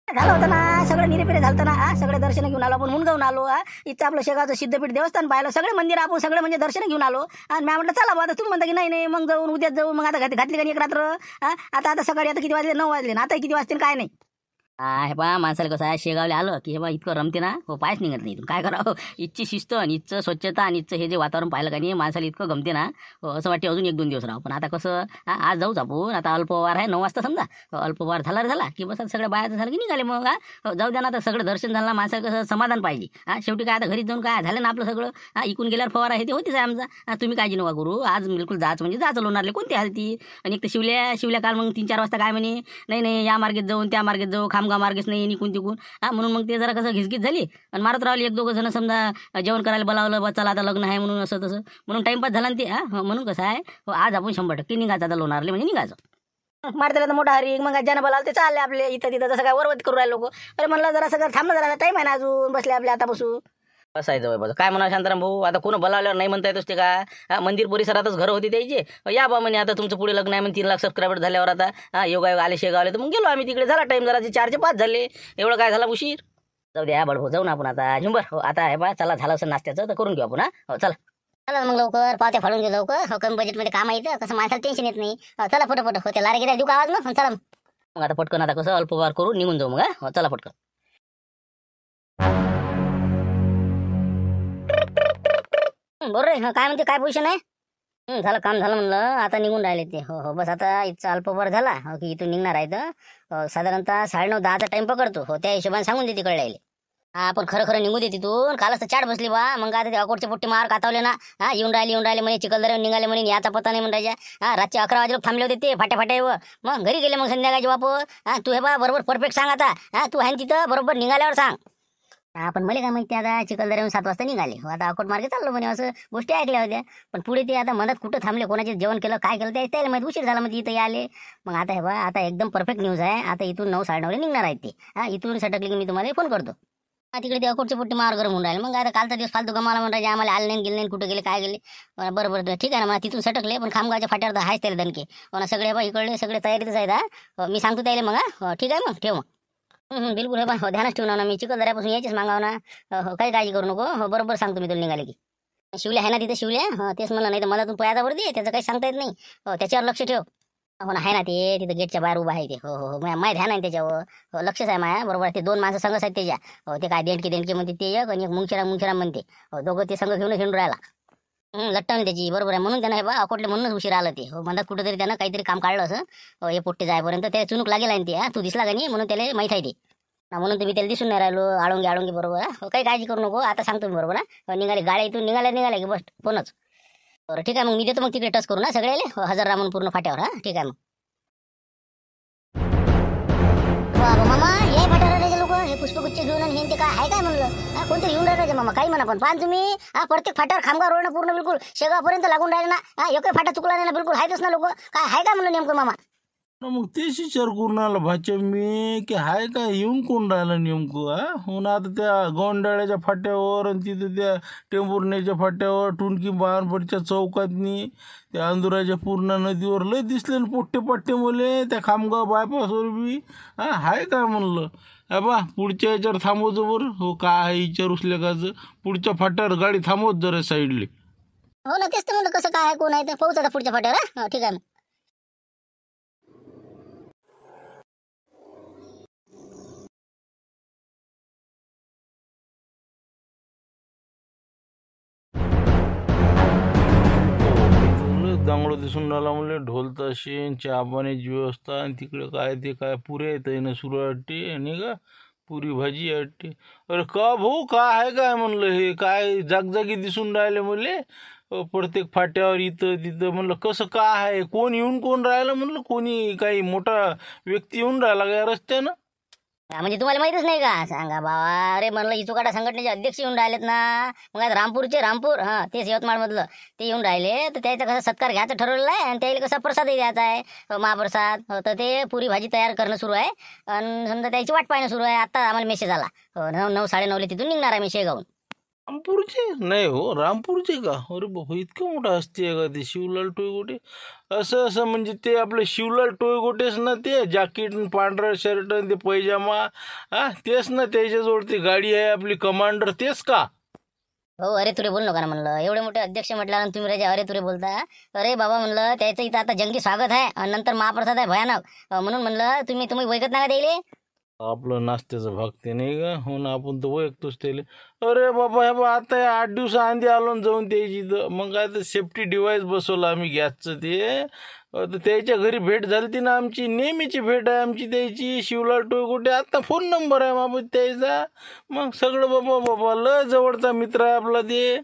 झालं होतं ना, सगळं निरेपिरे झालं ना. सगळे दर्शन घेऊन आलो आपण, मुंडगावून आलो. इथं आपलं शेगावचं सिद्धपीठ देवस्थान पाहिलं, सगळे मंदिर आपण सगळे म्हणजे दर्शन घेऊन आलो. आणि मी म्हटलं चला आता तुम्ही म्हणता की नाही नाही मग जाऊन उद्याच जाऊ. मग आता घातली का एक रात्र. आता आता सकाळी आता किती वाजले, 9 वाजले ना. आता किती वाजतील काय नाही. हे बा माणसाला कसं आहे, शेगावला आलं की हे बा इतकं रमते ना, हो पायच निघत नाही. काय करावं, इथची शिस्त आणि इथचं स्वच्छता आणि इथचं हे जे वातावरण पाहिलं का नाही, माणसाला इतकं गमते ना. असं वाटते अजून 1-2 दिवस राहू. पण आता कसं आज जाऊच आपण. आता अल्पवार आहे, 9 वाजता समजा. अल्पवार झाला की बस आता सगळ्या बायाचं झालं की निघाले मग. जाऊ द्या ना, आता सगळं दर्शन झालं ना, माणसाला कसं समाधान पाहिजे. शेवटी काय आता घरी जाऊन काय झालं ना आपलं सगळं. इकून गेल्यावर फवारा हे ते होतीच आहे आमचा. तुम्ही काळजी नका करू, आज बिलकुल जायचं म्हणजे जायचं लोणारले कोणती हालती. आणि एक तर शिवल्या काल मग 3-4 वाजता काय म्हणे, नाही नाही या मार्गेत जाऊन त्या मार्गेत जाऊ, खामगाव मार्गेच नाही निकून तिकून. म्हणून मग ते जरा कसं घिसगीत झाली आणि मारत राहिली. 1-2 जण समजा जेवण करायला बोलावलं, बा चला आता लग्न आहे म्हणून असं तसं म्हणून टाइमपास झाला ना ते. म्हणून कसं आहे, आज आपण 100% निघायचं आता लोणारले म्हणजे निघायचं. मारतेला तर मोठा हरी मग ज्यानं बोलावलं ते चालले आपले इथं तिथं जसं काय वरवत करू राहिले लोक. अरे म्हणलं जरा सगळं थांबलं, जरा टाईम आहे ना अजून, बसले आपले आता बसू. बसायचं बाबा काय म्हणा शांताराम भाऊ, आता कोण बोलावल्यावर नाही म्हणता येत असते का. मंदिर परिसरातच घर होती त्याची. या बा म्हणे आता तुमचं पुढे लग्न आहे म्हणे, 3 लाख सबस्क्रायबर झाल्यावर आता योगा आले शेगावले. तर मग गेलो आम्ही तिकडे. झाला टाइम जरा 4-5 झाले. एवढं काय झाला उशीर. जाऊ द्या बडभो, जाऊ ना आपण आता झुंबर. हो आता हे बा चला, झालं असं नाश्त्याचं तर करून घेऊ आपण. हो चला चला मग लवकर पावत्या फाडून घेऊ लवकर. कमी बजेटमध्ये काम आहे इथं, कसं माणसाला टेन्शन येत नाही. चला फटाफट होते लारे गेल्या देऊ का आवाज मग. चला मग आता पटकन, आता कसं अल्पवार करून निघून जाऊ मग. चला पटकन. बरोबर आहे. काय म्हणते, काय पोझिशन आहे. झालं काम झालं म्हणलं, आता निघून राहिले ते. हो हो बस आता इथचा अल्पभर झाला की इथून निघणार आहे तर साधारणतः 9:30-10चा टाइम पकडतो. हो त्या हिशोबाने सांगून दे तिकडे यायले. आपण खरं खरं निघू दे तिथून. कालच तर चाट बसली बा. मग आता ते अकोटचे पोट्टे मार कातावले ना. येऊन राहिले म्हणे, चिखलदऱ्यावर निघाले म्हणे, याचा पत्ता नाही म्हणायच्या. रातचे 11 वाजे थांबले होते ते फाट्या मग घरी गेले मग संध्याकाळचे वापस. तू हे बा बरोबर परफेक्ट सांग आता. तू आहे तिथं बरोबर निघाल्यावर सांग. पण मला काय माहिती, आता चिखलदऱ्याहून 7 वाजता निघाले. हो आता अकोट मार्गे चाललो म्हणे, असं गोष्टी ऐकल्या होत्या. पण पुढे ते आता मनात कुठं थांबले, कोणाचे जेवण केलं, काय केलं ते त्याला माहिती. उशीर झाला म्हणजे इथं आले. मग आता हे बा, आता एकदम परफेक्ट न्यूज आहे. आता इथून 9-9:30 निघणार आहेत ते. इथून सटकले की मी तुम्हाला फोन करतो. तिकडे ते अकोटचे पोट्टे मार गरम होऊन राहिले. मग आता कालचा दिवस फालतू गमाला म्हणून आम्हाला आले नाही, गेले नाही, कुठे गेले काय गेले. बरोबर ठीक आहे ना. मला तिथून सटकले पण खामगावच्या फाट्यावर तर आहेच त्याला दणके. सगळे बा इकडले सगळे तयारीतच आहेत. मी सांगतो त्याला मग. ठीक आहे मग ठेव मग. बिलकुल. हो ध्यानच ठेवणार ना मी. चिखलदऱ्यापासून यायचीच मागाव ना. काही काळजी करू नको. हो बरोबर सांगतो मी तुला निघाले की. शिवल्या आहे ना तिथे, शिवल्या. तेच म्हणलं, नाही तर मला तू पयादावर दे, त्याचं काही सांगता येत नाही. त्याच्यावर लक्ष ठेव. हो ना, आहे ना ते तिथं गेटच्या बाहेर उभा आहे ते. हो हो माय ध्यान आहे त्याच्यावर. लक्षच आहे माया. बरोबर ते 2 माणसं संघच आहेत त्याच्या. ते काय देणके म्हणते ते एक, आणि एक मुंगशिरा म्हणते. दोघं ते संघ घेऊन हिंडून राहिला. लट्टाने त्याची. बरोबर आहे. म्हणून त्यांना हे बा अकोटले म्हणूनच उशीर आलं ते. म्हणतात कुठेतरी त्यानं काहीतरी काम काढलं असं. हे पोट्टे जायपर्यंत त्याला चुनूक लागेल आहे ते. तू दिसला का नाही म्हणून त्याला माहीत आहे ते. म्हणून तुम्ही त्याला दिसून नाही राहिलो. आळोंगी बरोबर. काही काळजी करू नको. आता सांगतो मी बरोबर. निघाले गाड्या इथून निघाले की बस फोनच. बरं ठीक आहे मग. मी देतो मग तिकडे टच करू ना सगळ्याले. हजर राहा म्हणून पूर्ण फाट्यावर. ठीक आहे मग. बाबा मामा हे फाट्यावर लोक हे पुष्पगुच्छ घेऊन आणि हे ते काय आहे काय म्हणलं. कोणतरी येऊन राहिले मामा, काही म्हणा. पण पाहा तुम्ही प्रत्येक फाट्यावर खामगाव रोड पूर्ण बिलकुल शेगावपर्यंत लागून राहिले ना. एकही फाटा चुकला नाही ना. बिलकुल आहेतच ना लोक. काय आहे काय म्हणलं नेमकं मामा. मग तेच विचार करून आला भाच्या मी, की हाय काय येऊन कोण राहिलं नेमकं. हो ना, आता त्या गोंडाळ्याच्या फाट्यावर आणि तिथं त्या टेंभुर्णीच्या फाट्यावर, टुणकी बाणपटच्या चौकातनी, त्या अंदुराच्या पूर्ण नदीवर लय दिसले पोट्टे पट्टे मुले. त्या खामगाव बायपासवर बी हाय काय म्हणलं. बा पुढच्या याच्यावर थांबवतो बरं. हो काय आहे विचार उचलेकाचं. पुढच्या फाट्यावर गाडी थांबवत जरा साईडले. हो ना, तेच तर म्हणलं कसं काय कोण आहे. पाहूच आता पुढच्या फाट्यावर. ठीक आहे. चांगलं दिसून राहिला म्हणले. ढोल ताशे, चहा पाण्याची व्यवस्था, आणि तिकडे काय ते काय पुऱ्या येत ना सुरू वाटते आणि का पुरी भाजी वाटते. अरे का भाऊ काय आहे काय म्हणलं. हे काय जागजागी दिसून राहिले म्हणले. प्रत्येक फाट्यावर इथं तिथं म्हणलं. कसं काय आहे, कोण येऊन कोण राहिलं म्हणलं. कोणी काही मोठा व्यक्ती येऊन राहिला का या रस्त्यानं. म्हणजे तुम्हाला माहितच नाही का. सांगा बाबा. अरे म्हणलं इचुकाटा संघटनेचे अध्यक्ष येऊन राहिलेत ना. मग आता रामपूर तेच यवतमाळ मधलं ते येऊन राहिले. तर त्याचा कसा सत्कार घ्यायचा ठरवलेला आहे. आणि त्याला कसा प्रसादही द्यायचा आहे, महाप्रसाद. तर ते पुरी भाजी तयार करणं सुरू आहे. आणि समजा त्याची वाट पाहणं सुरू आहे. आता आम्हाला मेसेज आला. 9-9:30 तिथून निघणार आहे मी शेगावून. रामपूरचे नाही हो, रामपूरचे का? अरे बाबा, इतकं मोठं हस्ती आहे का ते शिवलाल टोयगोटे? असं असं म्हणजे ते आपले शिवलाल टोयगोटेच ना, ते जॅकेट पांढरं शर्ट ते पैजामा, हा तेच ना, त्याच्याजवळ ती गाडी आहे आपली कमांडर, तेच का? हो, अरे तुरे बोल नका ना म्हणलं, एवढे मोठे अध्यक्ष म्हटल्यानंतर तुम्ही राजा अरे तुरे बोलता. अरे बाबा म्हणलं, त्याचं इथं आता जंगी स्वागत आहे आणि नंतर महाप्रसाद आहे भयानक. म्हणून म्हणलं तुम्ही तुम्ही वैकत नका द्यायले. आपलं नाश्त्याचं भागते नाही का, हो ना, आपण तर ओळखतोच त्याले. अरे बाबा, हे बा आता 8 दिवस आधी आलो न जाऊन त्याची तर मग काय तर सेफ्टी डिव्हाइस बसवलं आम्ही गॅसचं ते. तर त्याच्या घरी भेट झाली ती ना, आमची नेहमीची भेट आहे आमची त्याची. शिवलाल टोयगोटे आता फोन नंबर आहे बाबा त्याचा. मग सगळं बाबा बाबा लय जवळचा मित्र आहे आपला ते.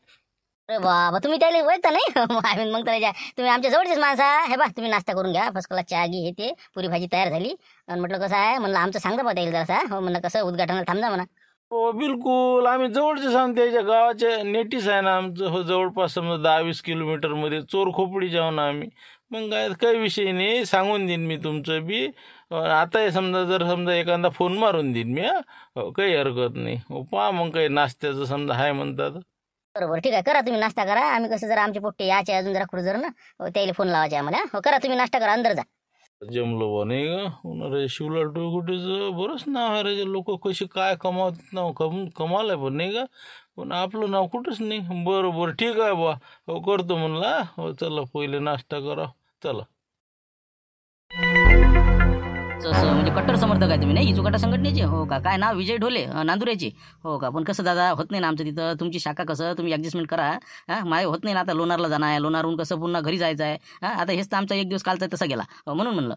अरे बाबा, तुम्ही त्याला ओळखता नाही? आम्ही मग तर तुम्ही आमच्या जवळचेच माणसं आहे. हे बा तुम्ही नाश्ता करून घ्या, फर्स्ट क्लास चहा घे, हे ते पुरी भाजी तयार झाली. आणि म्हटलं कसं आहे म्हणलं, आमचं सांगता पाहता येईल जरासा. हो म्हणलं, कसं उद्घाटनाला थांबजा म्हणा. हो बिलकुल, आम्ही जवळचे सांगतो, त्याच्या गावाच्या नेटीस आहे ना आमचं. हो, जवळपास समजा 10-20 किलोमीटरमध्ये चोरखोपडी जाऊ ना आम्ही. मग काय काही विषय नाही, सांगून देईन मी तुमचं बी. आता हे समजा जर समजा एखादा फोन मारून देईन मी. हो, काही हरकत नाही. हो, पहा मग काही नाश्त्याचं समजा आहे म्हणतात. बरोबर, ठीक आहे, करा तुम्ही नाश्ता करा. आम्ही कसं जरा आमचे पोट्टे याचे अजून जरा कुठं जर ना, त्याला फोन लावायचे आम्हाला. हो, करा तुम्ही नाश्ता करा, अंदर जा. जमलो बा नाही का होणार आहे. शिवलाल टोयगोटेचं बरंच नाव आहे रे. लोक कशी काय कमावतात नाव, कमाल आहे पण नाही का. पण आपलं नाव कुठंच नाही. बरं बरं, ठीक आहे बा. हो, करतो म्हणला. हो, चला पहिले नाश्ता करा, चला. असं म्हणजे कट्टर समर्थक आहे तुम्ही नाही इचुकाटा संघटनेचे? हो का? काय नाव? विजय ढोले, नांदुऱ्याचे. हो का? पण कसं दादा, होत नाही ना आमचं तिथं. तुमची शाखा कसं तुम्ही ॲडजस्टमेंट करा. हां, माय होत नाही ना आता. लोणारला जाणं आहे, लोणारहून कसं पुन्हा घरी जायचं आहे. हां, आता हेच तर आमचा एक दिवस कालचा तसा गेला. म्हणून म्हणलं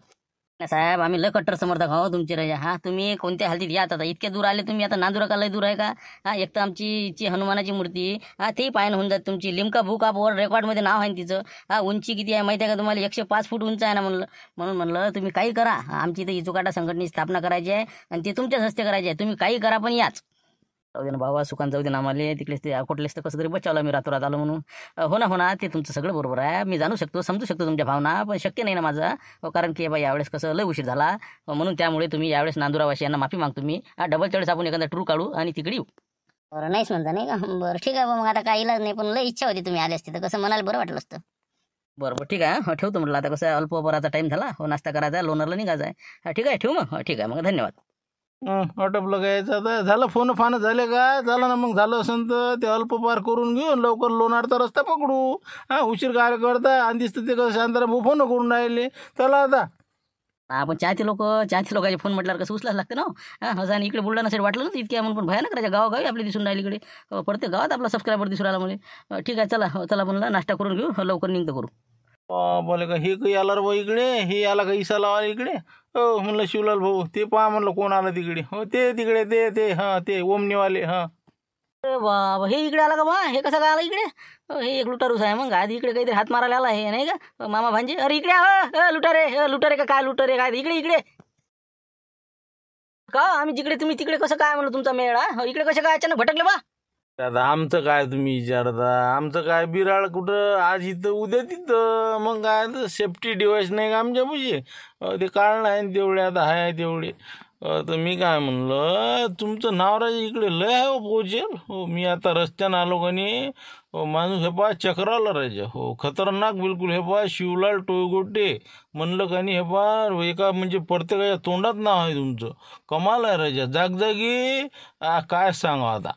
नाही साहेब, आम्ही लय कट्टर समर्थक आहो तुमचे राजा. हा, तुम्ही कोणत्या हालतीत यात आता इतके दूर आले तुम्ही. आता नांदुरा का लय दूर आहे का? हा, एक तर आमची इची हनुमानाची मूर्ती, हा तेही पायन होऊन जात तुमची. लिमका बुक ऑफ वर्ल्ड रेकॉर्डमध्ये नाव आहे ना तिचं. हा, उंची किती आहे माहिती आहे का तुम्हाला? 105 फूट उंच आहे ना म्हणलं. म्हणून म्हणलं तुम्ही काही करा. आमची इथं इचुकाटा संघटनेची स्थापना करायची आहे आणि ते तुमच्याच हस्ते करायची आहे. तुम्ही काही करा पण याच. जाऊ दे ना बाबा, सुखान जाऊ दे ना आम्हाला. तिकलेच ते अकोटलेच तर कसं तरी बचावलं मी रातोरात आलो म्हणून. हो ना, ते तुमचं सगळं बरोबर आहे. मी जाणू शकतो, समजू शकतो तुमच्या भावना, पण शक्य नाही ना माझं. कारण की बाई यावेळेस कसं लय उशीर झाला. म्हणून त्यामुळे तुम्ही यावेळेस नांदुरावासी यांना माफी मागतो मी. डबल वेळेस आपण एखादा टूर काढू आणि तिकडे येऊ. बरं, नाहीच म्हणता नाही का? बरं ठीक आहे, मग आता काही इलाज नाही, पण लय इच्छा होती तुम्ही आले असते तर कसं मनाला बरं वाटलं असतं. बरोबर, ठीक आहे. ठेवतो म्हटलं, आता कसं अल्पभराचा टाईम झाला. हो, नाश्ता करायचा आहे, लोणारला निघायचं आहे. ठीक आहे, ठेवू मग. ठीक आहे मग, धन्यवाद. आटपलं काय याचं आता? झालं फोन फान झाले का? झालं ना मग. झालं असेल तर ते अल्प पार करून घेऊन लवकर लोणारचा रस्ता पकडू. हा, उशीर काय करता? आणि दिसतं ते कसं शांताराम भाऊ फोन करून राहिले. चला आता. आपण चाहते लोकांचे फोन म्हटल्यावर कसं उचलाच लागते ना. असं आणि इकडे बुलढाणा साईड वाटलं ना इतक्या म्हणून, पण भयानक करायच्या गावागावी आपले दिसून राहिले इकडे. प्रत्येक गावात आपला सबस्क्रायबर दिसून राहिला मला. ठीक आहे, चला चला म्हणलं, नाश्ता करून घेऊ, लवकर निघतो करू. बोले का हे काही आला रे बा इकडे? हे आला का इसा लावा इकडे? हो म्हणलं शिवलाल भाऊ, ते पहा म्हणलं कोण आलं तिकडे. हो, ते तिकडे ते ते हां, ते ओमनीवाले. हां, अरे बाबा, हे इकडे आला का बा? हे कसं काय आला इकडे? हे एक लुटारूस आहे मग. आधी इकडे काहीतरी हात मारायला आला हे नाही का मामा भांजे? अरे इकडे लुटारे, लुटारे का काय? लुटारे काय? इकडे इकडे का? आम्ही जिकडे तुम्ही तिकडे कसं काय म्हणलं तुमचा मेळ? इकडे कसं काय अचानक भटकले बा? आता आमचं काय तुम्ही विचारता? आमचं काय बिराळ कुठं, आज इथं उद्या तिथं. मग काय तर सेफ्टी डिव्हाइस नाही का आमच्या पाशी? ते काढणं आहे तेवढे, आता आहे तेवढे. तर मी काय म्हणलं, तुमचं नाव राजा इकडे लय आहे हो पोचेल. हो, मी आता रस्त्यानं आलो का नाही. हो, माणूस हे पहा चक्राला राजा. हो, खतरनाक बिलकुल. हे पहा शिवलाल टोयगोटे म्हणलं का नाही, हे पहा एका म्हणजे प्रत्येकाच्या तोंडात नाव आहे तुमचं. कमाल आहे राजा, जागजागी. काय सांगा आता.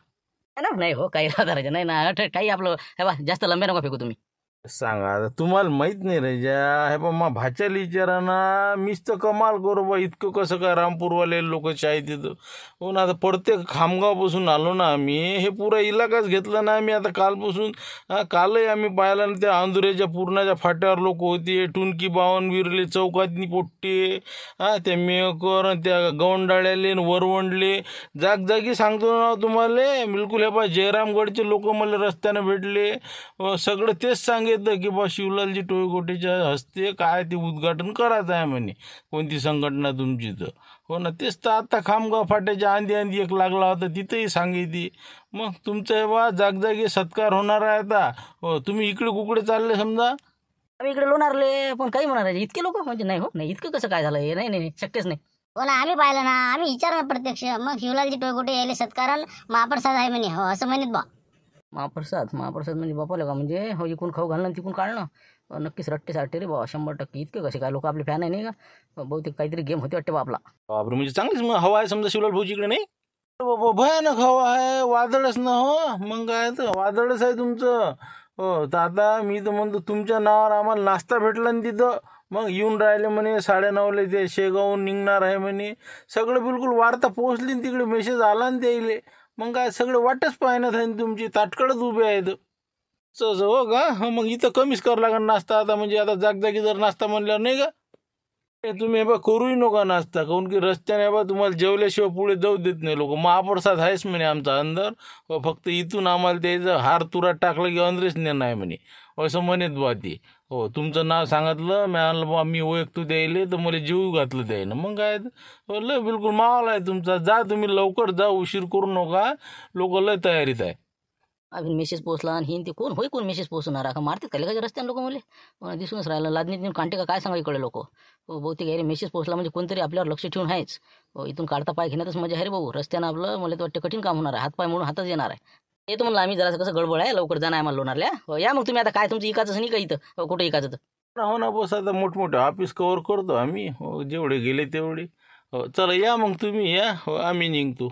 है ना? नाही हो, काही राजा नाही ना. काही आपलं हे बा, जास्त लंबे नका फेकू तुम्ही. सांगा आता, तुम्हाला माहित नाही रे ज्या. हे बा, मग भाच्याला विचारा ना. मीच तर कमाल करू बा, इतकं कसं काय रामपूरवाले लोक चाय तिथं. हो ना, आता प्रत्येक खामगावपासून आलो ना आम्ही. हे पुरा इलाकाच घेतला ना आम्ही आता कालपासून. कालही आम्ही पाहिला ना, त्या आंदुऱ्याच्या पूर्णाच्या फाट्यावर लोक होते. टुनकी बावनविरले चौकातनी पोट्टे. त्या मेहकर, त्या गौंडाळ्याले वरवंडले, जागजागी सांगतो ना तुम्हाला. बिलकुल हे पा जयरामगडचे लोक मला रस्त्यानं भेटले. सगळं तेच सांगितलं की बा शिवलालजी टोयगोटेच्या हस्ते काय ते उद्घाटन करायचं आहे म्हणे, कोणती संघटना तुमची तर. हो ना, तेच तर आता खामगाव फाट्याच्या आंधी एक लागला होता, तिथंही सांगितली. मग तुमचं हे बा जागजागी सत्कार होणार आहे आता. हो, तुम्ही इकडे कुकडे चालले समजा. आम्ही इकडे लोणारले, पण काही म्हणणार आहे इतके लोक म्हणजे? नाही हो, नाही इतकं कसं काय झालं हे? नाही नाही, शक्यच नाही. हो ना, आम्ही पाहिलं ना, आम्ही विचारलं प्रत्यक्ष. मग शिवलालजी टोयगोटे यायले सत्कारण महाप्रसाद आहे म्हणे. हो, असं म्हणत बा. महाप्रसाद म्हणजे बापाला का म्हणजे हो इकून खाऊ घालणं तिकून काढणं नक्कीच रट्टे साठे रे बाबा 100%. इतके कसे काय लोक आपले फॅन आहे नाही का बहुतेक काहीतरी गेम होते वाटते बा आपला. बापरे, म्हणजे चांगलीच मग हवा आहे समजा शिवलाल भाऊजीकडे नाही. बाबा भयानक हवा आहे, वादळच ना हो. मग काय तर वादळच आहे तुमचं. हो तर आता मी तर म्हणतो तुमच्या नावावर आम्हाला नाश्ता भेटला ना तिथं. मग येऊन राहिले म्हणे 9:30ला ते शेगावून निघणार आहे म्हणे. सगळं बिलकुल वार्ता पोहोचली ना तिकडे, मेसेज आला ना त्याईले. मग काय सगळे वाटच पाहण्यात आहे तुमची, ताटकडच उभे आहेत. हो का. मग इथं कमीच करावं लागेल नाश्ता आता, म्हणजे आता जागजागी जर नाश्ता म्हणल्यावर नाही का. तुम्ही हे बा करूही नका नाश्ता, काहून की रस्त्याने बा तुम्हाला जेवल्याशिवाय पुढे जाऊ देत नाही लोक. महाप्रसाद आहेच म्हणे आमचा अंदर. फक्त इथून आम्हाला त्याचं हार तुरात टाकलं की अंदरच नेणं आहे म्हणे, असं म्हणत बा ती. हो तुमचं नाव सांगितलं मी आणलं बा, मी ओळखतो द्यायले तर मला जीव घातलं द्यायनं. मग काय लय बिलकुल मावाला आहे तुमचा. जा तुम्ही लवकर जा, उशीर करू नका. लोक लय तयारीत आहे. अजून मेसेज पोहोचला आणि हिन ते कोण मेसेज पोहोचणार का मारते का लेखाच्या रस्त्याने लोक मला दिसूनच राहिलं. लादणीत कांटे का काय सांगा इकडे लोक. बहुतेक यायला मेसेज पोहोचला म्हणजे कोणतरी आपल्यावर लक्ष ठेवून आहेच. इथून काढता पाय घेण्यातच मजा आहे रे भाऊ. रस्त्यानं आपलं मला तर वाटतं कठीण काम होणार आहे, हातपाय म्हणून हातच येणार आहे. येतो म्हणलं आम्ही जरासं कसं गडबड आहे, लवकर जाणार आहे मला लोणारल्या. या मग तुम्ही आता काय तुमचं इकाचं नाही का इथं कुठं इकाचं तर. हो ना बस, आता मोठमोठे ऑफिस कव्हर करतो आम्ही. हो जेवढे गेले तेवढे. हो चला या मग तुम्ही या. हो आम्ही निघतो.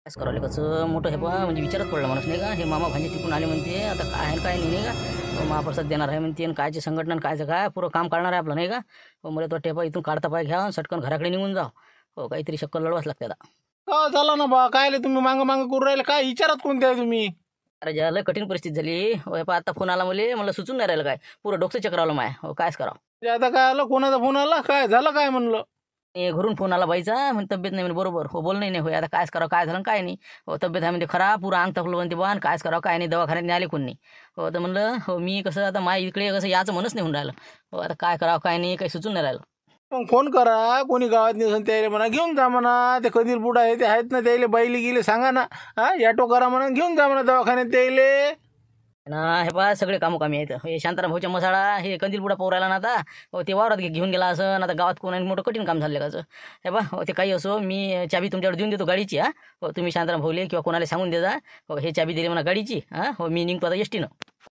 काय करावं कसं मोठं हे बा म्हणजे विचारच पडला माणूस नाही का. हे मामा भांजे तिकून आले म्हणते आता काय आहे काय नाही का. महाप्रसाद देणार आहे म्हणते आणि कायची संघटना कायचं काय पुरं काम काढणार आहे आपलं नाही का. मला तो टेपा इथून काढता पाय घ्या सटकन घराकडे निघून जा. हो काहीतरी शक्कल लढवाच लागते आता. का झालं ना बा, काय तुम्ही मागं मागं करू राहिले, काय विचारात कोणते आहे तुम्ही. अरे ज्याला कठीण परिस्थिती झाली. हो पा आता फोन आला मला सुचून नाही राहिलं काय, पुरं डोकं चक्रावलं माय. हो कायच करावं. ते आता काय आलं, कोणाचा फोन आला, काय झालं काय म्हणलं. घरून फोन आला बाईचा म्हणजे तब्येत नाही म्हणजे बरोबर. हो बोल नाही होय आता कायच करावं काय झालं काय नाही. हो तब्येत आहे म्हणजे खराब पुरं अंग तपलं म्हणते बाण कायच करावं काय नाही. दवाखान्यात नाही आले कोण नाही. हो तर म्हणलं हो मी कसं आता माझ्या इकडे कसं याचं मनच नाही होऊन राहिलं. हो आता काय करावं काय नाही काही सुचून नाही राहिलं. मग फोन करा, कोणी गावात नसेल त्याला म्हणा घेऊन जा म्हणा. ते कधील बुडा आहे ते आहेत ना, त्याला बाईले गेले सांगा ना. ॲटो करा म्हणा, घेऊन जा म्हणा दवाखान्यात त्याले ना. हे पहा सगळे कामोकामी आहेत. हे शांताराम भाऊच्या मसाळा हे कंदीलपुडा पोरायला ना आता. हो ते वावरात घेऊन गेला असं ना. आता गावात कोण मोठं कठीण काम झालं कसं. हे बा हो ते काही असो मी चाबी तुमच्याकडे देऊन देतो गाडीची. हो तुम्ही शांताराम भाऊले किंवा कोणाला सांगून दे जा. हो हे चाबी दिली म्हणा गाडीची. हो मी निघतो आता एसटीनं.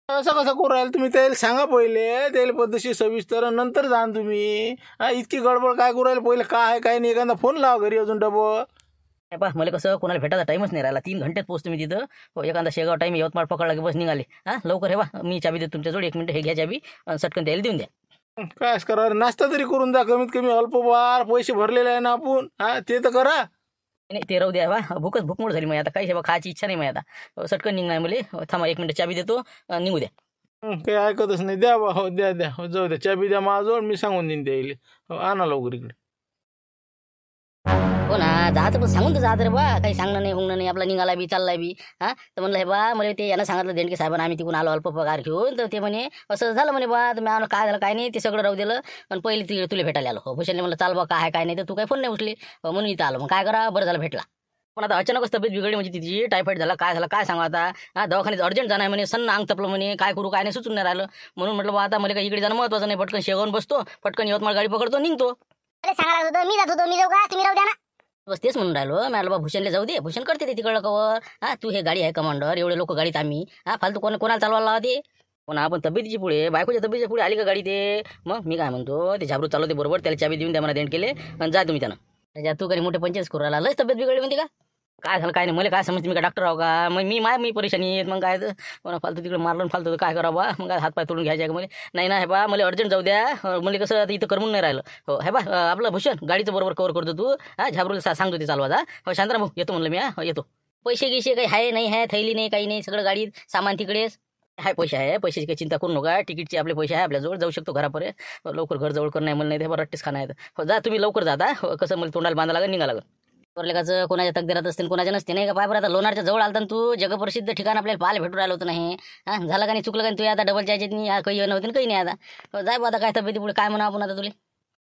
असं कसं करू राहिलं तुम्ही, त्याला सांगा पहिले, त्याला पद्धतशीर सविस्तर नंतर जा तुम्ही. इतकी गडबड काय करू राहिले, पहिले काय आहे काय नाही. एखादा फोन लावा घरी अजून डबल. हे पहा मला कसं कोणाला भेटायचा टाईमच नाही राहिला. 3 घंट्यात पोहोचतो मी तिथं. हो एखादा शेगाव टाईम यवतमाळ पकडला की बस निघाले. लवकर हे बा मी चाबी देतो तुमच्याजवळ. 1 मिनिट हे घ्या चाबी आणि सटकन द्यायला देऊन द्या. काय करा, नाश्ता तरी करून जा कमीत कमी. अल्पभार पैसे भरलेले आहे ना आपण. ते तर करा. नाही ते राहू द्या बा. भूकच झाली मग आता काही हे बा खायची इच्छा नाही मग आता. सटकन निघणार मला. थांबा 1 मिनिट चाबी देतो निघू द्या. काही ऐकतच नाही. द्या बा. हो द्या हो जाऊ द्या. चाबी द्या माझ्याजवळ, मी सांगून देईन द्यायला. हो आणा लवकर इकडे. हो ना जायचं पण सांगून तर जायचं रे बा. काही सांगणं नाही हुंगणं नाही. आपला निघाला बी चाललाय बी. तर म्हणलं हे बा मला ते यांना सांगितलं देणके साहेबांना आम्ही तिकून आलो अल्प पगार घेऊन. तर ते म्हणे असं झालं म्हणे बा. तुम्ही आम्हाला काय झालं काय नाही ते सगळं राहू दिलं. पण पहिले तुला भेटायला आलो. हो भूषणने म्हणलं चाल बा काय काय नाही. तर तू काही फोन नाही उचले. म्हणून इथं आलो. मग काय करा बरं झालं भेटला. पण आता अचानकच तब्येत बिघडली म्हणजे तिची टायफॉईड झाला काय झालं काय सांगा आता. दवाखान्यात अर्जंट जाणार म्हणे. सन्न अंग तपलं म्हणे. काय करू काय नाही सुचून नाही राहिलं. म्हणून म्हटलं बा आता मला काही इकडे जाणं महत्वाचं नाही. पटकन शेगावून बसतो, पटकन यवतमाळ गाडी पकडतो निघतो. सांगा होतं मी जात होतो. मी जाऊ का तुम्ही राहू द्या ना. बस तेच म्हणून राहिलो. मला बा भूषणला जाऊ दे. भूषण करते ते तिकडलं कवर. तू हे गाडी आहे कमांडर. एवढे लोक गाडीत आम्ही. फालतू कोणाला चालवायला लावा ते. पण आपण तब्येतीची पुढे बायकोच्या तब्येतीच्या पुढे आली का गाडी ते. मग मी काय म्हणतो ते झाबरू चालवते बरोबर. त्याला चाबी देऊन द्या मला देण केले आणि जा तुम्ही त्यानं. त्याच्यात तू काही मोठे पंचायत करू राहिला. लयच तब्येत बिघडली म्हणते का. काय झालं काय नाही मला काय समजते. मी काय डॉक्टर आहो का. मग मी परेशानी येत. मग काय तर फालतू तिकडे मारलं फालतू काय करावं बा. मग काय हातपाय तोडून घ्यायचे का मला. नाही ना हे बा मला अर्जंट जाऊ द्या. मला कसं आता इथं करमून नाही राहिलं. हो हे बा आपलं भूषण गाडीचं बरोबर कवर करतो तू. झाबरूला सांगतो ते चालवा जा. हो शांताराम भाऊ येतो म्हणलं मी. येतो. पैसे गिसे काही आहे नाही आहे. थैली नाही काही नाही. सगळं गाडीत सामान तिकडेच आहे. पैसे आहे. पैशाची काही चिंता करू नका. तिकीटचे आपले पैसे आहे आपल्याजवळ. जाऊ शकतो घरापर्यंत. लवकर घर जवळ कर नाही म्हणलं नाही ते बरं रट्टेच खाणं आहे. हो जा तुम्ही लवकर जाता. कसं मला तोंडाला बांधा लागेल निघा लागेल. लेखाचं कोणाच्या तकदीरात असते कोणाच्या नसते नाही का. पाय बरं आता लोणारच्या जवळ आलता तू. जगप्रसिद्ध ठिकाण आपल्याला पाहायला भेटून राहिलं होतं नाही. झालं का नाही चुकलं का नाही. तू आता डबल चायच्यात नाही काही नव्हतं काही नाही आता. जाय बा आता काय तब्येती पुढे काय म्हणा आपण आता तुला.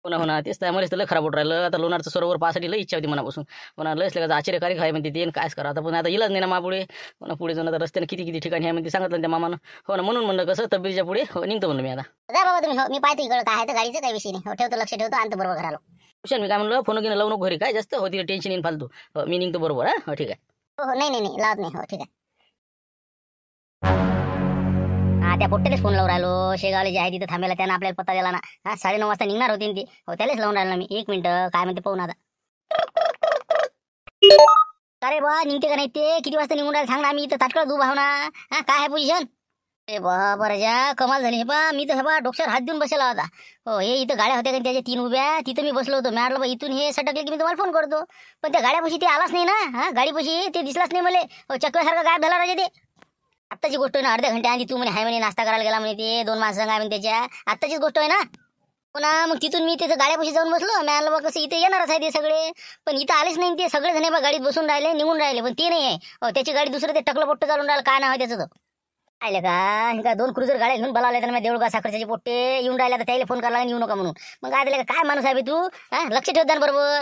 हो तेच तर मला लय खराब होत राहिलं. आता लोणारचं सरोवर पाहासाठी लय इच्छा होती मनापासून. पुन्हा लयच लेखाचं आश्चर्यकारी काय म्हणते ते कायच करा आता. पण आता इलाज नाही ना मापुढे. पुन्हा पुढे जाऊन आता रस्त्याने किती ठिकाणी आहे म्हणते सांगितलं त्या मामानं. हो ना म्हणून म्हणलं कसं तब्येतीच्या पुढे निघतो म्हणलं मी आता. जा बाबा तुम्ही. मी पाहतो इकडं काय आहे तर गाडीचं काही विषय नाही. ठेवतो लक्ष ठेवतो आणतो बरोबर घराला. भूषण मी काय म्हणलं फोन घेणं लावू नको घरी काय जास्त. हो तिला टेन्शन येईन फालतू. मी निघतो बरोबर. हो ठीक आहे. हो नाही लावत नाही. हो ठीक आहे. त्या पोट्टेलेच फोन लावून राहिलो. शेगावले जे आहे तिथं थांबायला त्यानं आपल्याला पत्ता दिला ना. 9:30 वाजता निघणार होते ते. हो त्यालाच लावून राहिलो मी. 1 मिनिट काय म्हणते पाहून आता. अरे बा निघते का नाही ते? किती वाजता निघून राहिले सांग ना. आम्ही इथं ताटकळ उभा आहो ना. काय आहे पोझिशन? अरे बा राजा कमाल झाली. हे बा मी तर हे बा डोक्यावर हात देऊन बसला होता. हो हे इथं गाड्या होत्या का त्याच्या 3 उभ्या, तिथं मी बसलो होतो. मी म्हटलं बा इथून हे सटकले की मी तुम्हाला फोन करतो. पण त्या गाड्यापाशी ते आलाच नाही ना. गाडीपाशी ते दिसलाच नाही मला. चक्करसारखं गायब झाला राजा ते. आत्ताची गोष्ट आहे ना. अर्ध्या घंट्या आधी तू म्हणे हाय म्हणे नाश्ता करायला गेला म्हणे ते 2 माणसं सांगा म्हणे त्याच्या. आत्ताचीच गोष्ट आहे ना. हो ना. मग तिथून मी त्याचं गाड्यापाशी जाऊन बसलो. मी आलं बा कसं इथे येणारच आहे ते सगळे. पण इथं आलेच नाही ते सगळे जण बा गाडीत बसून राहिले निघून राहिले. पण ते नाही आहे. त्याची गाडी दुसरं ते टकलं पोट्ट चालून राहिलं. काय नाव आहे त्याचं? आले का 2 क्रुझर गाड्या घेऊन बोलावले तर मी देऊळगाव साखरचे पोट्टे येऊन राहिला तर त्याला फोन करायला येऊ नका म्हणून. मग काय माणूस आहे तू? लक्ष ठेवत जा बरोबर.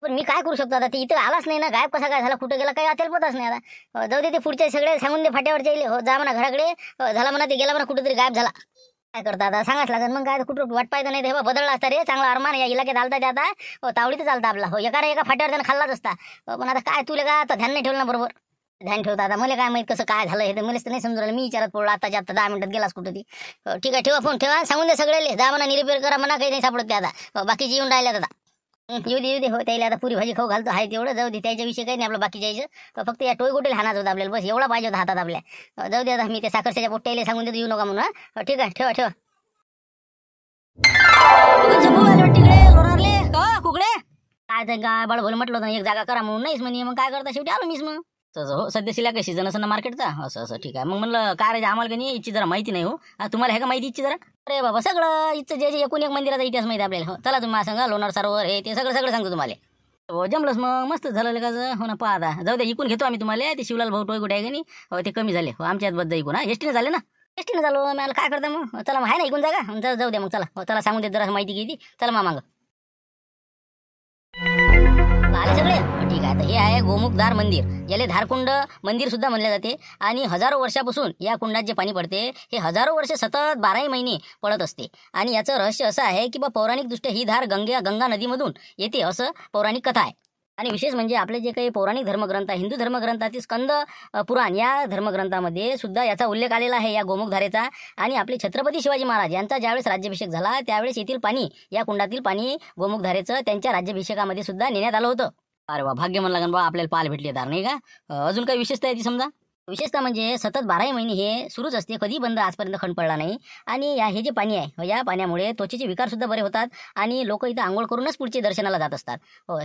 पण मी काय करू शकतो आता? ते इथं आलाच नाही ना. गायब कसा काय झाला कुठं गेला काही आतेल पताच नाही आता. जाऊ दे ते पुढचे सगळे सांगून दे फाट्यावर जाईल. हो जा म्हणा घराकडे. झाला म्हणा ते गेला म्हणा कुठेतरी गायब झाला. काय करता आता सांगाच लागेल. मग काय कुठं वाट पाहिजे नाही. हे बदलला असता रे चांगला अरमान या इलाक्यात आलता ते आता. तावडीत चालता आपला. हो एका फाट्यावर त्यानं खाल्लाच असता. पण आता काय तुला का आता ध्यान नाही ठेवलं ना बरोबर. ध्यान ठेवता आता. मला काय माहित कसं काय झालं हे तर मलाच नाही समजून राहिलं. मी विचारत पडलो आता 10 मिनिटात गेलास कुठं ती. ठीक आहे ठेवा फोन ठेवा. सांगून दे सगळे जा म्हणा रिपेअर करा म्हणा. काही नाही सापडत ते आता. बाकीचे येऊन राहिले आता. येऊ दे हो त्याला आता पुरी भाजी खाऊ घालतो आहे तेवढं. जाऊ दे त्याच्याविषयी काही नाही आपलं बाकी जायचं. फक्त या टोय गोटेला हाणाच होता आपल्याला बस एवढा पाहिजे होता हातात आपल्या. जाऊ दे आता. मी त्या साखरच्या पोट्याला सांगून देतो येऊ नका म्हणून. ठीक आहे ठेवा ठेवा. कुकडे काय बळबळ म्हटलं होतं एक जागा करा म्हणून नाहीच म्हणे. मग काय करता शेवटी आलो मीच. मग हो सध्या शिला काय सीझन असं ना मार्केटचा असं ठीक आहे. मग म्हणलं काय रे आम्हाला का नाही इच्छी जरा माहिती नाही. हो तुम्हाला हे का माहिती इच्छी जरा? अरे बाबा सगळं इथं जे एकूण एक मंदिराचा इतिहास माहिती आपल्याला. हो चला तुम्ही मला सांगा लोणार सरोवर हे ते सगळं सांगतो तुम्हाला. हो जमलंच मग मस्त झालं का? हो ना पहा आता. जाऊ दे इकून घेतो आम्ही तुम्हाला. ते शिवलाल भाऊ टोय कुठे आहे का नाही. हो ते कमी झाले. हो आमच्यात बद्दल इकून एसटीने झाले ना. एसटीने झालो. मला काय करता मग. चला मग आहे ना इकून जागा. जाऊ द्या मग चला. हो चला सांगून देत जरा माहिती घेतली. चला मग मागं आले सगळे. ठीक आहे. तर हे आहे गोमुखदार मंदिर. याला धारकुंड मंदिर सुद्धा म्हणले जाते. आणि हजारो वर्षापासून या कुंडात जे पाणी पडते हे हजारो वर्ष सतत 12 महिने पडत असते. आणि याचं रहस्य असं आहे की पौराणिकदृष्ट्या ही धार गंगा नदीमधून येते असं पौराणिक कथा आहे. आणि विशेष म्हणजे आपले जे काही पौराणिक धर्मग्रंथ आहे हिंदू धर्मग्रंथातील स्कंद पुराण या धर्मग्रंथामध्ये सुद्धा याचा उल्लेख आलेला आहे या गोमुखधारेचा. आणि आपले छत्रपती शिवाजी महाराज यांचा ज्यावेळेस राज्याभिषेक झाला त्यावेळेस येथील पाणी या कुंडातील पाणी गोमुखधारेचं त्यांच्या राज्याभिषेकामध्ये सुद्धा नेण्यात आलं होतं. अरे वा भाग्य म्हणलं लागन बा आपल्याला पाहायला भेटली धार नाही का. अजून काही विशेषता आहे ती समजा. विशेषतः म्हणजे सतत 12 महिने हे सुरूच असते. कधी बंद आजपर्यंत खंड पडला नाही. आणि हे जे पाणी आहे या पाण्यामुळे त्वचेचे विकार सुद्धा बरे होतात. आणि लोक इथं आंघोळ करूनच पुढचे दर्शनाला जात असतात.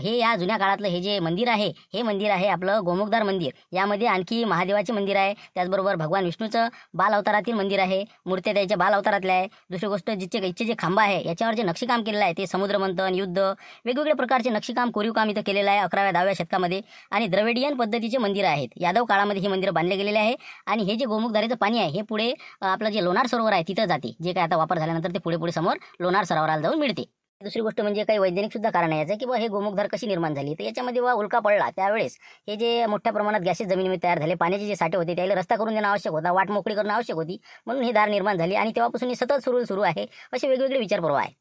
हे या जुन्या काळातलं हे जे मंदिर आहे हे मंदिर आहे आपलं गोमुखदार मंदिर. यामध्ये आणखी महादेवाचे मंदिर आहे. त्याचबरोबर भगवान विष्णूचं बाल अवतारातील मंदिर आहे. मूर्त्या त्याच्या बाल अवतारातल्या आहे. दुसरी गोष्ट इच्छे जे खांबा आहे याच्यावर जे नक्षीकाम केलेलं आहे ते समुद्रमंथन युद्ध वेगवेगळ्या प्रकारचे नक्षीकाम कोरीव काम इथं केलेलं आहे 11व्या-10व्या शतकामध्ये. आणि द्रविडियन पद्धतीचे मंदिर आहेत. यादव काळामध्ये ही मंदिरं बांधले गेलेले आहे. आणि हे जे गोमुखधारेचं पाणी आहे हे पुढे आपलं जे लोणार सरोवर आहे तिथं जाते. जे काय आता वापर झाल्यानंतर ते पुढे समोर लोणार सरोवराला जाऊन मिळते. दुसरी गोष्ट म्हणजे काही वैज्ञानिक सुद्धा कारण आहे याचं की हे गोमुखधार कशी निर्माण झाली. तर याच्यामध्ये उल्का पडला त्यावेळेस हे जे मोठ्या प्रमाणात गॅसेस जमिनीमध्ये तयार झाले पाण्याचे जे साठे होते त्याला रस्ता करून देणं आवश्यक होता. वाट मोकळी करणं आवश्यक होती. म्हणून ही धार निर्माण झाली. आणि तेव्हापासून ही सतत सुरू आहे. असे वेगवेगळे विचार पर्व आहे.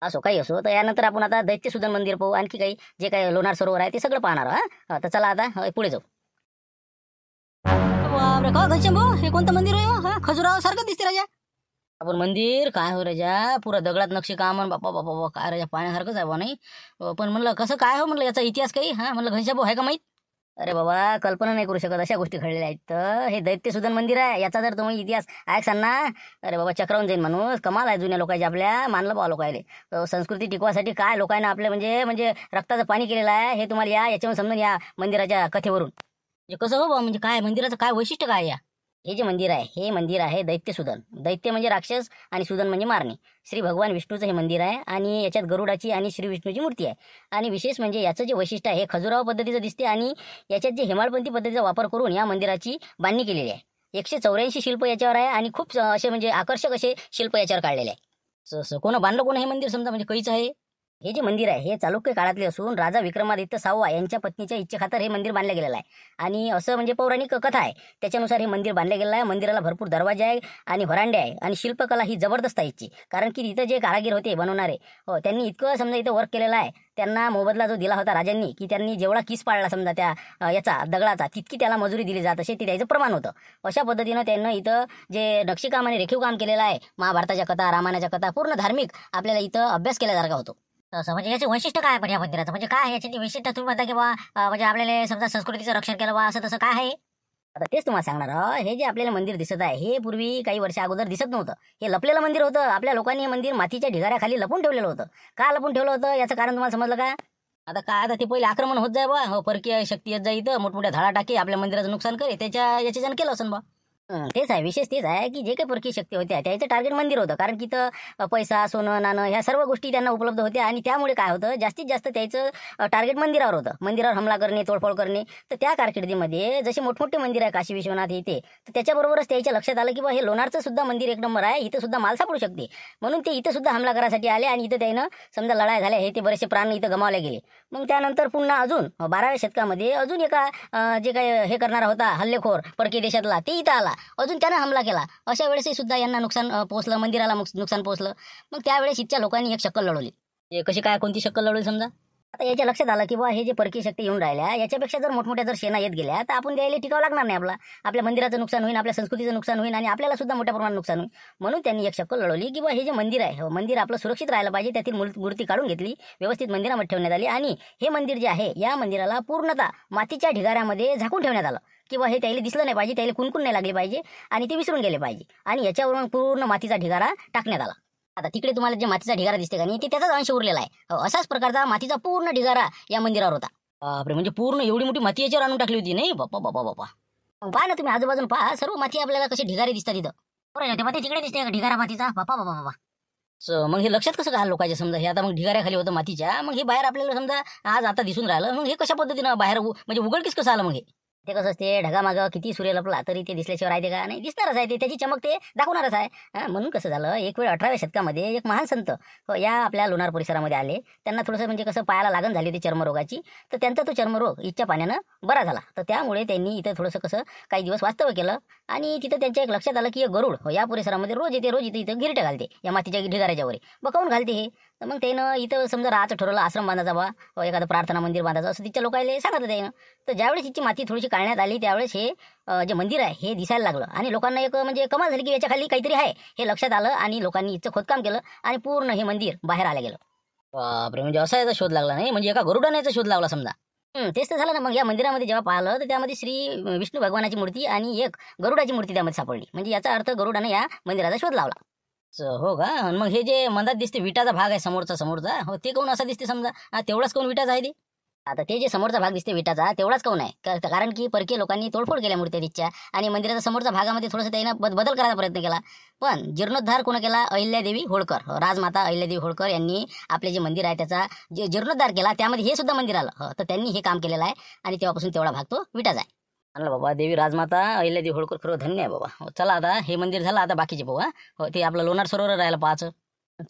असो काही असो. तर यानंतर आपण आता दैत्यसुदन मंदिर पाहू. आणखी काही जे काही लोणार सरोवर आहे ते सगळं पाहणार. तर चला आता पुढे जाऊ. बापरे का घनश्याम हे कोणतं मंदिर आहे? खजुराव सारखं दिसते राजा. आपण मंदिर काय हो राजा पुरा दगडात नक्षीकाम बापा बापा बाबा काय राजा पाण्यासारखंच आहे बा नाही. पण म्हणलं कसं काय हो म्हणलं याचा इतिहास काही म्हणलं घनश्याम आहे का माहीत? अरे बाबा कल्पना नाही करू शकत अशा गोष्टी घडलेल्या आहेत. तर हे दैत्यसुदन मंदिर आहे. याचा जर तुम्ही इतिहास ऐकसान ना अरे बाबा चक्रावून जाईल माणूस. कमाल आहे जुन्या लोकांचे आपल्या मानलं बाबा लोकायले. संस्कृती टिकवासाठी काय लोकांना आपल्या म्हणजे रक्ताचं पाणी केलेलं आहे हे तुम्हाला याच्यावरून समजून या मंदिराच्या कथेवरून. म्हणजे कसं हो बा म्हणजे काय मंदिराचं काय वैशिष्ट्य काय या? हे जे मंदिर आहे हे मंदिर आहे दैत्यसुदन. दैत्य म्हणजे राक्षस आणि सुदन म्हणजे मारणे. श्री भगवान विष्णूचं हे मंदिर आहे. आणि याच्यात गरुडाची आणि श्री विष्णूची मूर्ती आहे. आणि विशेष म्हणजे याचं जे वैशिष्ट्य आहे हे खजुराव पद्धतीचं दिसते. आणि याच्यात जे हेमाळपंथी पद्धतीचा वापर करून या मंदिराची बांधणी केलेली आहे. 184 शिल्प याच्यावर आहे. आणि खूप असे म्हणजे आकर्षक असे शिल्प याच्यावर काढलेले आहे. कोण बांधलं कोण हे मंदिर समजा म्हणजे कैचं आहे. हे जे मंदिर आहे हे चालुक्य काळातले असून राजा विक्रमादित्य 6वा यांच्या पत्नीच्या इच्छेखातर हे मंदिर बांधलं गेलेलं आहे. आणि असं म्हणजे पौराणिक कथा आहे त्याच्यानुसार हे मंदिर बांधलं गेलेलं आहे. मंदिराला भरपूर दरवाजे आहे आणि व्हरांडे आहे आणि शिल्पकला ही जबरदस्त आहे इथची. कारण की तिथं जे कारागीर होते बनवणारे त्यांनी इतकं समजा इथं वर्क केलेलं आहे. त्यांना मोबदला जो दिला होता राजांनी की त्यांनी जेवढा किस पाडला समजा त्या याचा दगडाचा तितकी त्याला मजुरी दिली जात असे ते त्याचं प्रमाण होतं. अशा पद्धतीनं त्यांना इथं जे नक्षीकाम आणि रेखीव काम केलेलं आहे महाभारताच्या कथा रामायणाच्या कथा पूर्ण धार्मिक आपल्याला इथं अभ्यास केल्यासारखा होतो. असं म्हणजे याचे वैशिष्ट्य काय आहे पण या मंदिराचं म्हणजे काय आहे याची वैशिष्ट्य तुम्ही म्हणता की बा म्हणजे आपल्याला समजा संस्कृतीचं रक्षण केलं बा असं तसं काय आहे. आता तेच तुम्हाला सांगणार हे जे आपल्याला मंदिर दिसत आहे हे पूर्वी काही वर्ष अगोदर दिसत नव्हतं. हे लपलेलं मंदिर होतं. आपल्या लोकांनी हे मंदिर मातीच्या ढिगाऱ्याखाली लपून ठेवलेलं होतं. का लपून ठेवलं होतं याचं कारण तुम्हाला समजलं का. आता ते पहिले आक्रमण होत जाय बा परकीय शक्ती येत जाई तर मोठमोठ्या धाडा टाके आपल्या मंदिराचं नुकसान करे याच्यानं केलं असं बा. तेच आहे विशेष तेच आहे की जे काही परकीय शक्ती होत्या त्याचं टार्गेट मंदिर होतं. कारण की इथं पैसा सोनं नाणं ह्या सर्व गोष्टी त्यांना उपलब्ध होत्या आणि त्यामुळे काय होतं जास्तीत जास्त त्याचं टार्गेट मंदिरावर होतं. मंदिरावर हमला करणे तोडफोड करणे. तर त्या कारकिर्दीमध्ये जसे मोठमोठे मंदिर आहे काशी विश्वनाथ येते तर त्याच्याबरोबरच त्याच्या लक्षात आलं की बा हे लोणारचं सुद्धा मंदिर एक नंबर आहे. इथं सुद्धा माल सापडू शकते म्हणून ते इथं सुद्धा हमला करायसाठी आले आणि इथं त्यानं समजा लढाई झाल्या हे ते बरेचसे प्राण इथं गमावले गेले. मग त्यानंतर पुन्हा अजून 12व्या शतकामध्ये अजून एका जे काही हे करणारा होता हल्लेखोर परकीय देशातला ते इथं आला. अजून त्यानं हमला केला. अशा वेळेस सुद्धा यांना नुकसान पोहोचलं मंदिराला नुकसान पोहोचलं. मग त्यावेळेस इथच्या लोकांनी एक शक्कल लढवली. कशी काय कोणती शक्कल लढवली समजा. आता याच्या लक्षात आलं की बा हे जे परकीय शक्ती येऊन राहिल्या याच्यापेक्षा जर मोठमोठ्या जर सेना येत गेल्या तर आपण द्यायला टिकावं लागणार नाही. आपल्या मंदिराचं नुकसान होईल आपल्या संस्कृतीचं नुकसान होईल आणि आपल्याला सुद्धा मोठ्या प्रमाणात नुकसान होईल. म्हणून त्यांनी एक शक्कल लढवली की बा हे जे मंदिर आहे मंदिर आपलं सुरक्षित राहायला पाहिजे. त्यातील मूर्ती काढून घेतली व्यवस्थित मंदिरामध्ये ठेवण्यात आली आणि हे मंदिर जे आहे या मंदिराला पूर्णतः मातीच्या ढिगाऱ्यामध्ये झाकून ठेवण्यात आलं की बा हे त्याला दिसलं नाही पाहिजे त्याला कुणकुण नाही लागली पाहिजे आणि ते विसरून गेले पाहिजे. आणि याच्यावरून पूर्ण मातीचा ढिगारा टाकण्यात आला. आता तिकडे तुम्हाला जे मातीचा ढिगारा दिसते का नाही ते त्याचाच अंश उरलेला आहे. अशाच प्रकारचा मातीचा पूर्ण ढिगारा या मंदिरावर होता. बापरे म्हणजे पूर्ण एवढी मोठी माती याच्यावर आणून टाकली होती नाही बापा बापा बापा. पहा ना तुम्ही आजूबाजून पहा सर्व माती आपल्याला कशी ढिगारे दिसतात तिथं. बरं माती तिकडे दिसते का ढिगारा मातीचा बापा बापा बापा. मग हे लक्षात कसं काय लोकांच्या समजा हे आता मग ढिगाऱ्याखाली होतं मातीच्या मग हे बाहेर आपल्याला समजा आज आता दिसून राहिलं मग हे कशा पद्धतीनं बाहेर म्हणजे उघडकीस कसं आलं मग हे. ते कसं असते ढगामागं किती सूर्य लपला तरी ते दिसल्याशिवाय राहते का नाही दिसणारच आहे ते त्याची चमक ते दाखवणारच आहे. म्हणून कसं झालं एक वेळ 18व्या शतकामध्ये एक महान संत या आपल्या लोणार परिसरामध्ये आले. त्यांना थोडंसं म्हणजे कसं पायाला लागण झाली होती चर्मरोगाची तर त्यांचा तो चर्मरोग इच्छा पाण्यानं बरा झाला. तर त्यामुळे त्यांनी इथं थोडंसं कसं काही दिवस वास्तव्य केलं आणि तिथं त्यांच्या एक लक्षात आलं की एक गरुड या परिसरामध्ये रोज येते इथं गिरटे घालते या मातीच्या ढिगाऱ्याच्या वर बकावून घालते हे. तर मग त्यानं इथं समजा राहायचं ठरवलं आश्रम बांधायचा बा एखादं प्रार्थना मंदिर बांधायचं असं तिच्या लोकांना सांगितलं त्यानं. तर ज्यावेळेस तिची माती थोडीशी काढण्यात आली त्यावेळेस हे जे मंदिर आहे हे दिसायला लागलं आणि लोकांना एक म्हणजे कमाल झाली की याच्या खाली काहीतरी आहे हे लक्षात आलं आणि लोकांनी इथं खोदकाम केलं आणि पूर्ण हे मंदिर बाहेर आलं गेलं. बापरे म्हणजे असा याचा शोध लागला नाही म्हणजे एका गरुडाने याचा शोध लावला समजा. तेच तर झालं ना. मग या मंदिरामध्ये जेव्हा पाहिलं तर त्यामध्ये श्री विष्णू भगवानाची मूर्ती आणि एक गरुडाची मूर्ती त्यामध्ये सापडली. म्हणजे याचा अर्थ गरुडाने या मंदिराचा शोध लावला. हो का. मग हे जे मंदात दिसते विटाचा भाग आहे समोरचा हो ते कोण असा दिसते समजा तेवढाच कोण विटाचा आहे ते. आता ते जे समोरचा भाग दिसते विटाचा तेवढाच कोण आहे कारण की परकीय लोकांनी तोडफोड केल्या मूर्त्या तिच्या आणि मंदिराचा समोरच्या भागामध्ये थोडंसं त्यानं बदल करायचा प्रयत्न केला. पण जीर्णोद्धार कोण केला अहिल्यादेवी होळकर राजमाता अहिल्यादेवी होळकर यांनी आपले जे मंदिर आहे त्याचा जे जीर्णोद्धार केला त्यामध्ये हे सुद्धा मंदिर आलं. तर त्यांनी हे काम केलेलं आहे आणि तेव्हापासून तेवढा भाग तो विटाचा आहे. म्हणलं बाबा देवी राजमाता अहिल्यादेवी होळकर खरं धन्य आहे बाबा. चला आता हे मंदिर झालं आता बाकीचे पाहू ते आपलं लोणार सरोवर राहायला पाहायचं.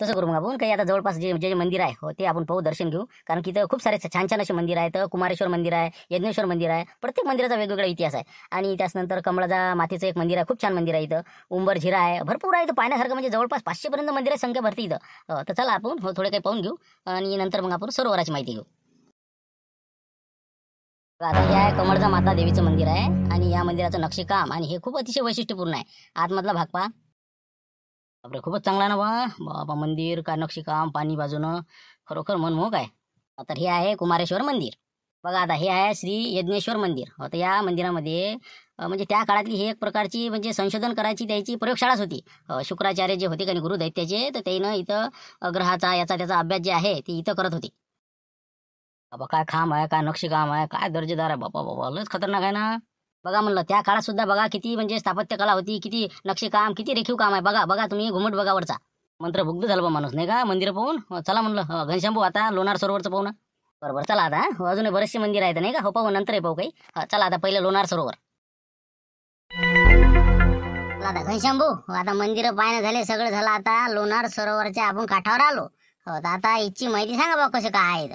तसं करू मग आपण काही आता जवळपास जे जे मंदिर आहे हो ते आपण पाहू दर्शन घेऊ. कारण की इथं खूप सारे छान छान असे मंदिर आहेत. कुमारेश्वर मंदिर आहे यज्ञेश्वर मंदिर आहे. प्रत्येक मंदिराचा वेगवेगळा इतिहास आहे. आणि त्यानंतर कमळाचा मातीचं एक मंदिर आहे खूप छान मंदिर आहे. इथं उंबर झिरा आहे भरपूर आहे. इथं पाहण्यासारखं म्हणजे जवळपास 500 पर्यंत मंदिराची संख्या भरते इथं. तर चला आपण थोडे काही पाहून घेऊ आणि नंतर मग आपण सरोवराची माहिती घेऊ. आता हे आहे कमळजा माता देवीचं मंदिर आहे आणि या मंदिराचं नक्षीकाम आणि हे खूप अतिशय वैशिष्ट्यपूर्ण आहे. आतमधला भाग पहा बापरे खूपच चांगला आहे ना बाबा मंदिर का नक्षीकाम पाणी बाजूनं खरोखर मनमोहक आहे. तर हे आहे कुमारेश्वर मंदिर. बघा आता हे आहे श्री यज्ञेश्वर मंदिर. आता या मंदिरामध्ये म्हणजे त्या काळातली ही एक प्रकारची म्हणजे संशोधन करायची त्याची प्रयोगशाळाच होती. शुक्राचार्य जे होते काही गुरु दैत्याचे तर त्यानं इथं ग्रहाचा याचा त्याचा अभ्यास जे आहे ते इथं करत होते. बाबा काय खांब आहे काय नक्षीकाम आहे काय दर्जेदार आहे बाबा बाबा लयच खतरनाक आहे ना. बघा म्हणलं त्या काळात सुद्धा बघा किती म्हणजे स्थापत्यकला होती किती नक्षीकाम किती रेखीव काम आहे. बघा बघा तुम्ही घुमट बघा वरचा मंत्रमुग्ध झालं बा माणूस नाही का मंदिर पाहून. चला म्हणलं घनशांभू आता लोणार सरोवरचं पाहू ना. बरोबर चला आता अजून बरेचसे मंदिर आहेत नाही का हो पाहू नंतर पाहू काही. चला आता पहिले लोणार सरोवर. आता घनशांभू आता मंदिर पाहणं झाले सगळं झालं आता लोणार सरोवरच्या आपण काठावर आलो. हो तर आता याची माहिती सांगा बा कसं काय आहे.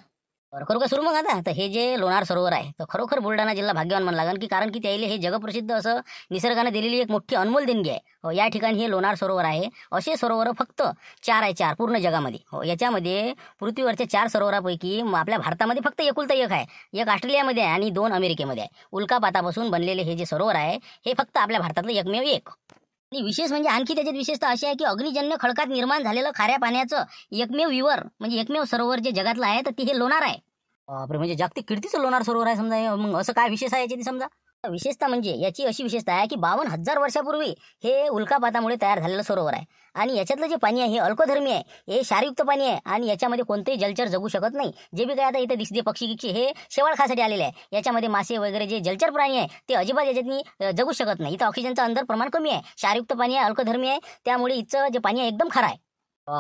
बरं करू का सुरू मग आता. तर हे जे लोणार सरोवर आहे तर खरोखर बुलढाणा जिल्हा भाग्यवान म्हणावं लागेल की कारण की त्याला हे जगप्रसिद्ध असं निसर्गाने दिलेली एक मोठी अनमोल देणगी आहे. हो या ठिकाणी हे लोणार सरोवर आहे. असे सरोवर फक्त 4 आहे, 4 पूर्ण जगामध्ये. हो याच्यामध्ये पृथ्वीवरच्या 4 सरोवरापैकी आपल्या भारतामध्ये फक्त एकुलता एक आहे. एक ऑस्ट्रेलियामध्ये आहे आणि 2 अमेरिकेमध्ये आहे. उल्कापातापासून बनलेले हे जे सरोवर आहे हे फक्त आपल्या भारतातलं एकमेव एक. आणि विशेष म्हणजे आणखी त्याच्यात विशेषता अशी आहे की अग्निजन्य खडकात निर्माण झालेलं खाऱ्या पाण्याचं एकमेव विवर म्हणजे एकमेव सरोवर जे जगातलं आहे तर ते हे लोणार आहे. बापरे, म्हणजे जागतिक कीर्तीचं लोणार सरोवर आहे समजा हे. मग असं काय विशेष आहे याची समजा. विशेषता म्हणजे याची अशी विशेषता आहे की 52,000 वर्षापूर्वी हे उल्कापातामुळे तयार झालेलं सरोवर आहे. आणि याच्यातलं जे पाणी आहे हे अल्कधर्मी आहे, हे क्षारयुक्त पाणी आहे आणि याच्यामध्ये कोणतेही जलचर जगू शकत नाही. जे बी काय आता इथे दिसते पक्षी गिक्षी हे शेवाळ खासाठी आलेले आहे. याच्यामध्ये मासे वगैरे जे जलचर प्राणी आहे ते अजिबात याच्यातनी जगू शकत नाही. इथं ऑक्सिजनचं अंदर प्रमाण कमी आहे, क्षारयुक्त पाणी आहे, अल्कधर्मी आहे, त्यामुळे इथं जे पाणी आहे एकदम खारं आहे.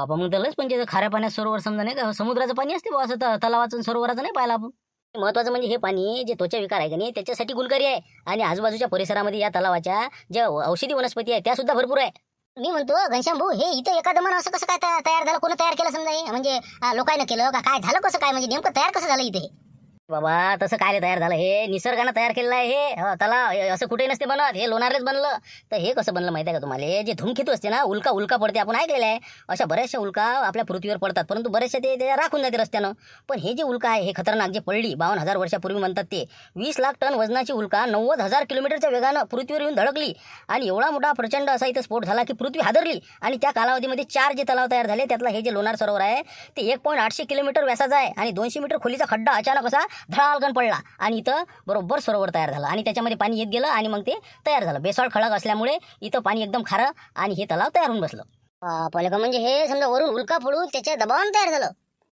मग त्यालाच म्हणजे खाऱ्या पाण्यात सरोवर समजा नाही का समुद्राचं पाणी असते बुवा, असं तलावाचं सरोवराचं नाही पाहिलं आपण. महत्वाचं म्हणजे हे पाणी जे त्वचा विकार आहे का नाही त्याच्यासाठी गुणकारी आहे. आणि आजूबाजूच्या परिसरामध्ये या तलावाच्या ज्या औषधी वनस्पती आहे त्या सुद्धा भरपूर आहे. मी म्हणतो घनश्याम भाऊ हे इथं एका दमानं असं कसं काय तयार झालं, कोणी तयार केलं समजा हे म्हणजे लोकांना केलं का काय झालं कसं काय म्हणजे नेमकं तयार कसं झालं इथे. बाबा तसं काय तयार झालं, हे निसर्गानं तयार केलेलं आहे हे तलाव. असं कुठे नसते बनत, हे लोणारच बनलं. तर हे कसं बनलं माहिती आहे का तुम्हाला. जे धूमकेतू असते ना उल्का पडते आपण ऐकलेलं आहे. अशा बऱ्याचशा उल्का आपल्या पृथ्वीवर पडतात परंतु बरेचशा ते राखून जाते रस्त्यानं. पण हे जे उल्का आहे हे खतरनाक जे पडली 52,000 वर्षापूर्वी म्हणतात ते 20 लाख टन वजनाची उल्का 90,000 किलोमीटरच्या वेगानं पृथ्वीवर येऊन धडकली आणि एवढा मोठा प्रचंड असा इथं स्फोट झाला की पृथ्वी हादरली. आणि त्या कालावधीमध्ये 4 जे तलाव तयार झाले त्यातला हे जे लोणार सरोवर आहे ते 1.8 किलोमीटर व्यासाचा आहे आणि 200 मीटर खोलीचा खड्डा अचानक असा धडालकन पडला आणि इथं बरोबर सरोवर तयार झालं आणि त्याच्यामध्ये पाणी येत गेलं आणि मग ते तयार झालं. बेसॉल्ट खडक असल्यामुळे इथं पाणी एकदम खारं आणि हे तलाव तयार होऊन बसलं. पहिले का म्हणजे हे समजा वरून उल्का पडून त्याच्या दबावानं तयार झालं.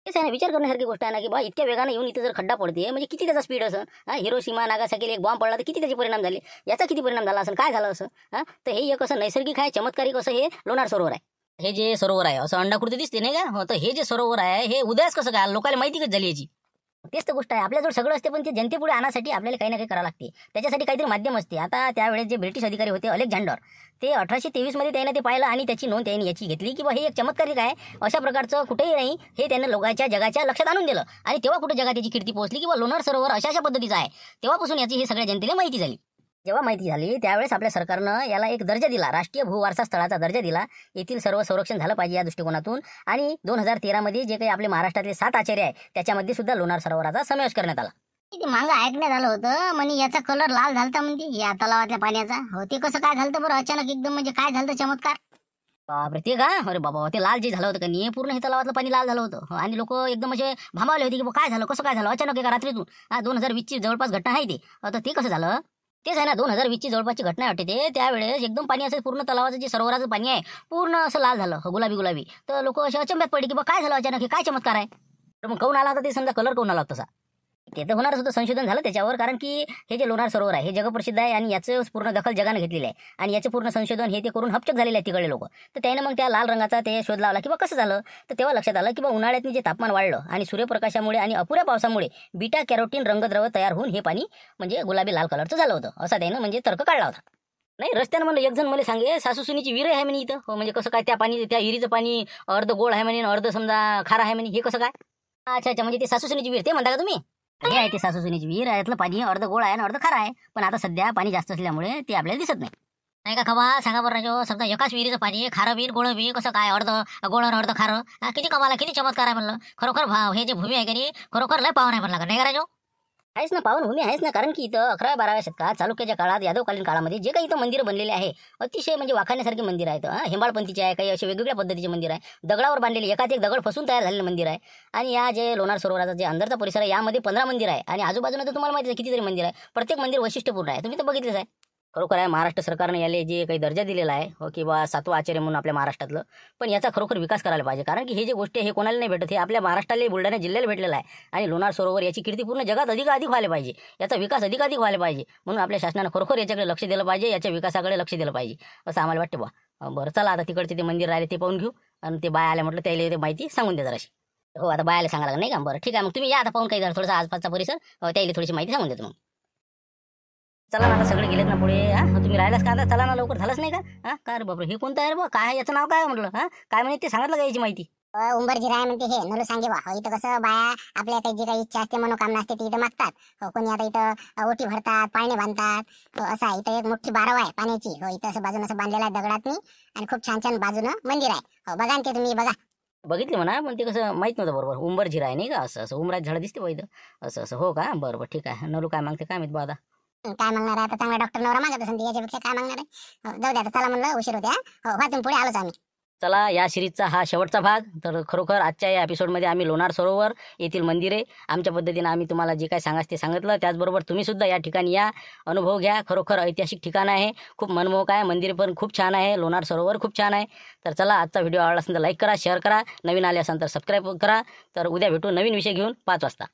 तेच आहे ना, विचार करण्यासारखी गोष्ट आहे ना की बा इतक्या वेगाने येऊन इथे जर खड्डा पडते म्हणजे किती त्याचा स्पीड असं. हिरोशिमा नागासाकीला एक बॉम्ब पडला तर किती त्याचे परिणाम झाले, याचा किती परिणाम झाला असेल, काय झालं असं. तर हे एक असं नैसर्गिक आहे चमत्कारिक असं हे लोणार सरोवर आहे. हे जे सरोवर आहे असं अंडाकृती दिसते नाही का. तर हे जे सरोवर आहे हे उदयास कसं काय लोकांना माहिती कशी झाली याची. तेच तर गोष्ट आहे, आपल्याजवळ सगळं असते पण ते जनतेपुढे आणण्यासाठी आपल्याला काही ना काही करावं लागते. त्याच्यासाठी काहीतरी माध्यम असते. आता त्यावेळेस जे ब्रिटिश अधिकारी होते अलेक्झांडर ते 1823 मध्ये त्याने ते पाहिलं आणि त्याची नोंद त्यांनी याची घेतली की बा हे एक चमत्कारिक आहे, अशा प्रकारचं कुठेही नाही हे त्याने लोकांच्या जगाच्या लक्षात आणून दिलं. आणि तेव्हा कुठे जगात याची कीर्ती पोहोचली की बा लोणार सरोवर अशा पद्धतीचं आहे. तेव्हापासून याची हे सगळ्या जनतेला माहिती झाली. जेव्हा माहिती झाली त्यावेळेस आपल्या सरकारनं याला एक दर्जा दिला, राष्ट्रीय भूवारसा स्थळाचा दर्जा दिला. येथील सर्व संरक्षण झालं पाहिजे या दृष्टिकोनातून. आणि 2013 मध्ये जे काही आपले महाराष्ट्रातले 7 आचार्य आहे त्याच्यामध्ये सुद्धा लोणार सरोवराचा समावेश करण्यात आला. ते मागं ऐकण्यात आलं होतं म्हणे याचा कलर लाल झालता म्हणते या तलावातल्या पाण्याचा. हो ते कसं काय झालं बरं अचानक एकदम म्हणजे काय झालं चमत्कार. बापरे ते का, अरे बाबा ते लाल जे झालं होतं का नाही पूर्ण हे तलावातलं पाणी लाल झालं होतं. आणि लोक एकदम असे भांबावले होते की काय झालं कसं काय झालं अचानक एका रात्रीतून. 2020 जवळपास घटना आहे ती. तर ते कसं झालं तेच आहे ना 2020 जवळपासची घटना वाटते ते. त्यावेळेस एकदम पाणी असं पूर्ण तलावाचं जे सरोवराचं पाणी आहे पूर्ण असं लाल झालं गुलाबी. तर लोक असे अचंब्यात पडले की बा काय झालं अचानक हे काय चमत्कार आहे. तर मग काऊन आला होता ते समजा कलर काऊन आला होता तसा. ते तर होणारच होतं, संशोधन झालं त्याच्यावर. कारण की हे जे लोणार सरोवर आहे हे जगप्रसिद्ध आहे आणि याचं पूर्ण दखल जगानं घेतलेलं आहे. आणि याचं पूर्ण संशोधन हे ते करून हपचक झालेले आहे तिकडे लोक. तर त्याने मग त्या लाल रंगाचा ते शोध लावला की बा कसं झालं. तर तेव्हा लक्षात आलं की बा उन्हाळ्यात जे तापमान वाढलं आणि सूर्यप्रकाशामुळे आणि अपुऱ्या पावसामुळे बीटा कॅरोटीन रंगद्रव तयार होऊन हे पाणी म्हणजे गुलाबी लाल कलरचं झालं होतं असा त्यानं म्हणजे तर्क काढला होता. नाही रस्त्यानं म्हणलं एक जण मला सांगे सासूसुनीची विहीर आहे म्हणे इथं. हो म्हणजे कसं काय त्या विहिरीचं पाणी अर्ध गोड आहे म्हणे अर्ध समजा खारं आहे म्हणे, हे कसं काय. अच्छा म्हणजे ते सासूसुनीची विहीर ते म्हणता का तुम्ही. हे आहे ते सासूसुनीची विहीर, यातलं पाणी अर्ध गोड आहे आणि अर्ध खारं आहे. पण आता सध्या पाणी जास्त असल्यामुळे ते आपल्याला दिसत नाही. नाही का खबा सांगा बरं राजो. समजा एकाच विहिरीचं पाणी खारं बीर गोळ बी कसं काय अर्ध गोळ आणि अर्ध खारं. किती कमाला किती चमत्कार आहे म्हणलं. खरोखर हे जे भूमी आहे की नाही खरोखर लय पावन आहे म्हणलं का नाही का राजो. आहेच ना पावनभूमी आहेच ना. कारण की इथं 11-12व्या शतकात चालुक्याच्या काळात यादवकालीन काळामध्ये जे काही इथं मंदिरं बनलेले आहे अतिशय म्हणजे वाखाण्यासारखे मंदिर आहेत. हेंबाळपंथीचे आहे, काही असे वेगवेगळ्या पद्धतीचे मंदिर आहे. दगडावर बांधलेले एकाच एक दगड फसून तयार झालेलं मंदिर आहे. आणि या जे लोणार सरोवराचा जे अंदरचा परिसर आहे यामध्ये 15 मंदिर आहे. आणि आजूबाजूला तर तुम्हाला माहिती आहे कितीतरी मंदिर आहे. प्रत्येक मंदिर वैशिष्ट्यपूर्ण आहे, तुम्ही तर बघितलेच आहे. खरोखर आहे महाराष्ट्र सरकारने याले जे काही दर्जा दिलेला आहे हो किंवा 7वा आचार्य म्हणून आपल्या महाराष्ट्रातलं, पण याचा खरोखर विकास करायला पाहिजे. कारण की हे जे गोष्टी हे कोणाला नाही भेटत, हे आपल्या महाराष्ट्राला बुलढाणा जिल्ह्याला भेटलेलं आहे. आणि लोणार सरोवर याची कीर्ती पूर्ण जगात अधिक व्हायला पाहिजे, याचा विकास अधिक व्हायला पाहिजे. म्हणून आपल्या शासनानं खरोखर याच्याकडे लक्ष दिलं पाहिजे, याच्या विकासाकडे लक्ष दिलं पाहिजे असं आम्हाला वाटतं. बरं चला आता तिकडचे ते मंदिर राहिले ते पाहून घेऊ. आणि ते बाय आल्या म्हटलं त्याला ते माहिती सांगून द्या जराशी. हो आता बायाला सांगायला लागलं नाही का. बरं ठीक आहे मग तुम्ही या आता पाहून काही जरा थोडासा आसपासचा परिसर त्याला थोडीशी माहिती सांगून देतो. मग चला ना आता सगळे गेलेत ना पुढे. तुम्ही राहिलाच का आता, चला ना लवकर झालंच नाही का. का रे बापरे हे कोणतं आहे रे बा, काय याचं नाव काय म्हटलं. काय म्हणे ते सांगितलं का याची माहिती. उंबरजिरा आहे म्हणते हे नलू सांगे बा. हो, इथं कसं बाया आपल्या काही जी काही इच्छा असते मनोकामना असते ती इथं मागतात. हो, कोणी आता इथं ओटी भरतात, पाळणे बांधतात. हो, असं आहे. इथं एक मोठी बारव आहे पाण्याची. हो, इथं असं बाजून असं बांधलेलं आहे दगडातनी आणि खूप छान छान बाजूनं मंदिर आहे. हो, बघा ना ते तुम्ही बघा. बघितले म्हणा, पण ते कसं माहित नव्हतं बरोबर. उंबर जिरा आहे नाही का, असं असं उमरात झाडं दिसते बा इथं. असं असं हो का, बरं बरं ठीक आहे. नलू काय मागते काय माहित बा आता. काय मागणार आहे आता, चांगला डॉक्टर नवरा मागत असेल याच्यापेक्षा काय मागणार आहे. हो, जाऊ द्या आता, चला म्हणलं उशीर होत्या. हो, तुम्ही पुढे आलोच आम्ही. चला, या सिरीजचा हा शेवटचा भाग. तर खरोखर आजच्या या एपिसोडमध्ये आम्ही लोणार सरोवर येथील मंदिरे आमच्या पद्धतीनं आम्ही तुम्हाला जे काय सांगायचं ते सांगितलं. त्याचबरोबर तुम्ही सुद्धा या ठिकाणी या, अनुभव घ्या. खरोखर ऐतिहासिक ठिकाण आहे, खूप मनमोहक आहे. मंदिर पण खूप छान आहे, लोणार सरोवर खूप छान आहे. तर चला, आजचा व्हिडिओ आवडला असेल तर लाईक करा, शेअर करा, नवीन आले असाल तर सबस्क्राईब करा. तर उद्या भेटू नवीन विषय घेऊन 5 वाजता.